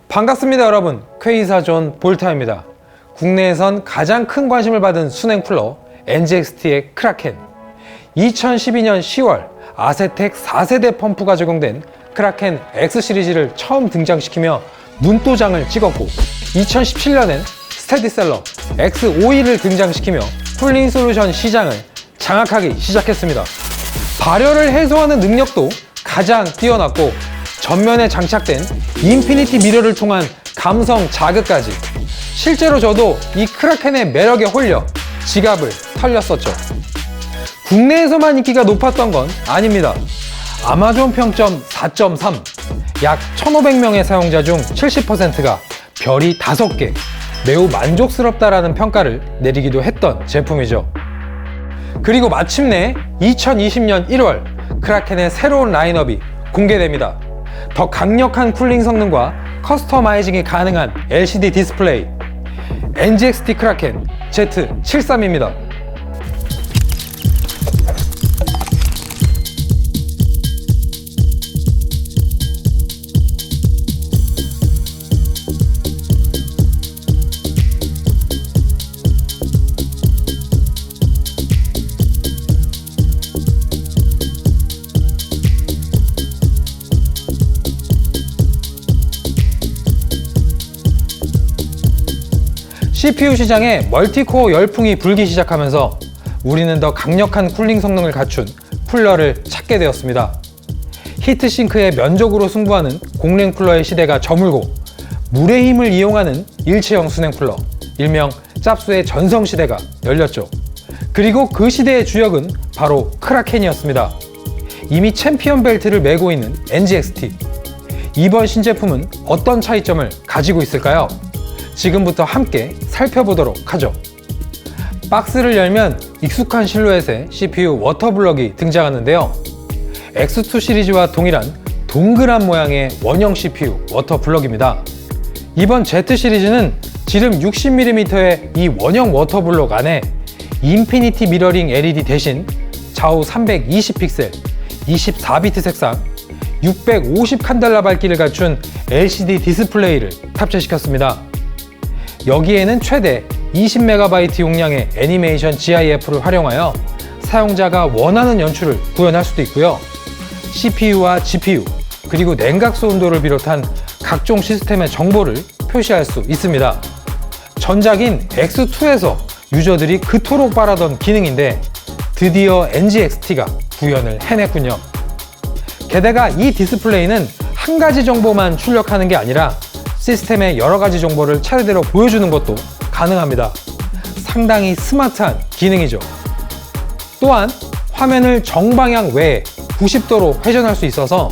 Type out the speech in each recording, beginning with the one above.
반갑습니다 여러분, 쾌이사존 볼타입니다. 국내에선 가장 큰 관심을 받은 순행 쿨러 NGXT의 크라켄. 2012년 10월 아세텍 4세대 펌프가 적용된 크라켄 X 시리즈를 처음 등장시키며 눈도장을 찍었고, 2017년엔 스테디셀러 X52를 등장시키며 쿨링 솔루션 시장을 장악하기 시작했습니다. 발열을 해소하는 능력도 가장 뛰어났고, 전면에 장착된 인피니티 미러를 통한 감성 자극까지. 실제로 저도 이 크라켄의 매력에 홀려 지갑을 털렸었죠. 국내에서만 인기가 높았던 건 아닙니다. 아마존 평점 4.3, 약 1,500명의 사용자 중 70%가 별이 5개, 매우 만족스럽다라는 평가를 내리기도 했던 제품이죠. 그리고 마침내 2020년 1월 크라켄의 새로운 라인업이 공개됩니다. 더 강력한 쿨링 성능과 커스터마이징이 가능한 LCD 디스플레이, NGXT 크라켄 Z73입니다. CPU 시장에 멀티코어 열풍이 불기 시작하면서 우리는 더 강력한 쿨링 성능을 갖춘 쿨러를 찾게 되었습니다. 히트싱크에 면적으로 승부하는 공랭 쿨러의 시대가 저물고, 물의 힘을 이용하는 일체형 순행 쿨러, 일명 짭수의 전성시대가 열렸죠. 그리고 그 시대의 주역은 바로 크라켄이었습니다. 이미 챔피언 벨트를 메고 있는 NGXT. 이번 신제품은 어떤 차이점을 가지고 있을까요? 지금부터 함께 살펴보도록 하죠. 박스를 열면 익숙한 실루엣의 CPU 워터블럭이 등장하는데요. X2 시리즈와 동일한 동그란 모양의 원형 CPU 워터블럭입니다. 이번 Z 시리즈는 지름 60mm의 이 원형 워터블럭 안에 인피니티 미러링 LED 대신 좌우 320픽셀, 24비트 색상, 650 칸델라 밝기를 갖춘 LCD 디스플레이를 탑재시켰습니다. 여기에는 최대 20MB 용량의 애니메이션 GIF를 활용하여 사용자가 원하는 연출을 구현할 수도 있고요. CPU와 GPU, 그리고 냉각수 온도를 비롯한 각종 시스템의 정보를 표시할 수 있습니다. 전작인 X2에서 유저들이 그토록 바라던 기능인데 드디어 NGXT가 구현을 해냈군요. 게다가 이 디스플레이는 한 가지 정보만 출력하는 게 아니라 시스템의 여러 가지 정보를 차례대로 보여주는 것도 가능합니다. 상당히 스마트한 기능이죠. 또한 화면을 정방향 외에 90도로 회전할 수 있어서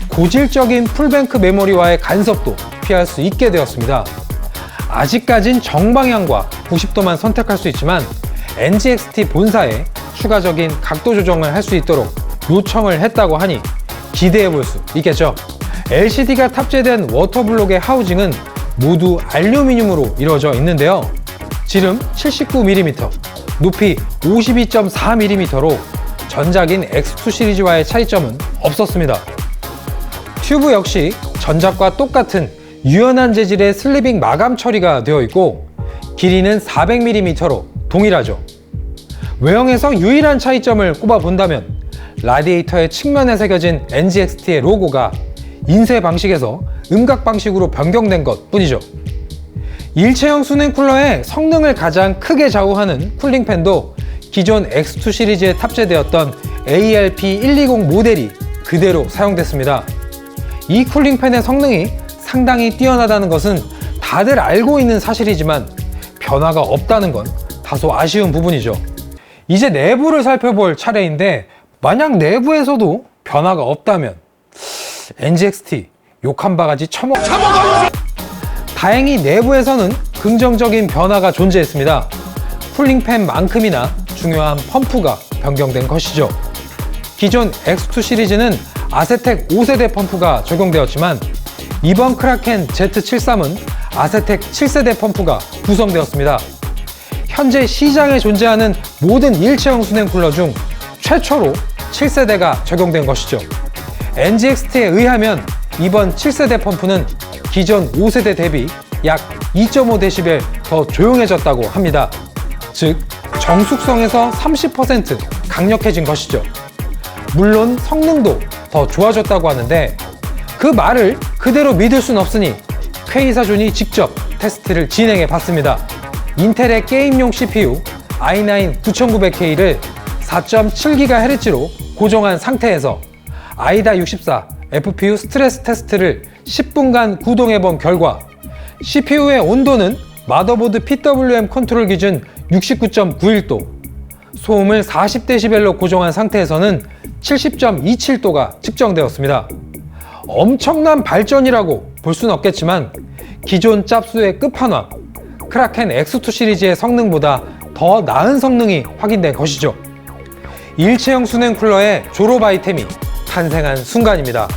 고질적인 풀뱅크 메모리와의 간섭도 피할 수 있게 되었습니다. 아직까진 정방향과 90도만 선택할 수 있지만 NGXT 본사에 추가적인 각도 조정을 할 수 있도록 요청을 했다고 하니 기대해 볼 수 있겠죠. LCD가 탑재된 워터블록의 하우징은 모두 알루미늄으로 이루어져 있는데요. 지름 79mm, 높이 52.4mm로 전작인 X2 시리즈와의 차이점은 없었습니다. 튜브 역시 전작과 똑같은 유연한 재질의 슬리빙 마감 처리가 되어 있고, 길이는 400mm로 동일하죠. 외형에서 유일한 차이점을 꼽아본다면 라디에이터의 측면에 새겨진 NGXT의 로고가 인쇄 방식에서 음각 방식으로 변경된 것 뿐이죠. 일체형 순행 쿨러의 성능을 가장 크게 좌우하는 쿨링팬도 기존 X2 시리즈에 탑재되었던 ALP120 모델이 그대로 사용됐습니다. 이 쿨링팬의 성능이 상당히 뛰어나다는 것은 다들 알고 있는 사실이지만 변화가 없다는 건 다소 아쉬운 부분이죠. 이제 내부를 살펴볼 차례인데, 만약 내부에서도 변화가 없다면 NGXT 욕한 바가지 처먹어주세요. 다행히 내부에서는 긍정적인 변화가 존재했습니다. 쿨링팬만큼이나 중요한 펌프가 변경된 것이죠. 기존 X2 시리즈는 아세텍 5세대 펌프가 적용되었지만 이번 크라켄 Z73은 아세텍 7세대 펌프가 구성되었습니다. 현재 시장에 존재하는 모든 일체형 순행 쿨러 중 최초로 7세대가 적용된 것이죠. NGXT에 의하면 이번 7세대 펌프는 기존 5세대 대비 약 2.5dB 더 조용해졌다고 합니다. 즉, 정숙성에서 30% 강력해진 것이죠. 물론 성능도 더 좋아졌다고 하는데 그 말을 그대로 믿을 순 없으니 K사존이 직접 테스트를 진행해 봤습니다. 인텔의 게임용 CPU i9 9900K를 4.7GHz로 고정한 상태에서 아이다 64 FPU 스트레스 테스트를 10분간 구동해 본 결과 CPU의 온도는 마더보드 PWM 컨트롤 기준 69.91도, 소음을 40dB로 고정한 상태에서는 70.27도가 측정되었습니다. 엄청난 발전이라고 볼 수는 없겠지만 기존 짭수의 끝판왕 크라켄 X2 시리즈의 성능보다 더 나은 성능이 확인된 것이죠. 일체형 순행 쿨러의 졸업 아이템이 탄생한 순간입니다.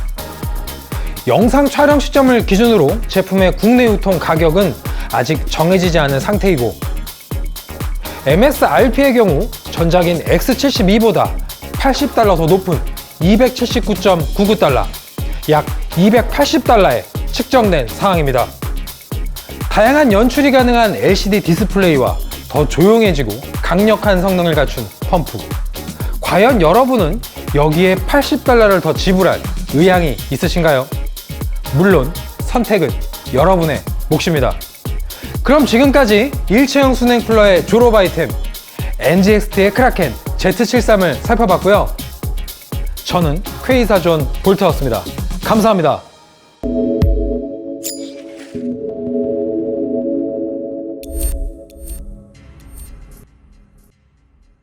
영상 촬영 시점을 기준으로 제품의 국내 유통 가격은 아직 정해지지 않은 상태이고 MSRP의 경우 전작인 X72보다 $80 더 높은 279.99달러, 약 $280에 측정된 상황입니다. 다양한 연출이 가능한 LCD 디스플레이와 더 조용해지고 강력한 성능을 갖춘 펌프. 과연 여러분은 여기에 $80를 더 지불할 의향이 있으신가요? 물론 선택은 여러분의 몫입니다. 그럼 지금까지 일체형 순행 쿨러의 졸업 아이템 NGXT의 크라켄 Z73을 살펴봤고요. 저는 K사존 볼트였습니다. 감사합니다.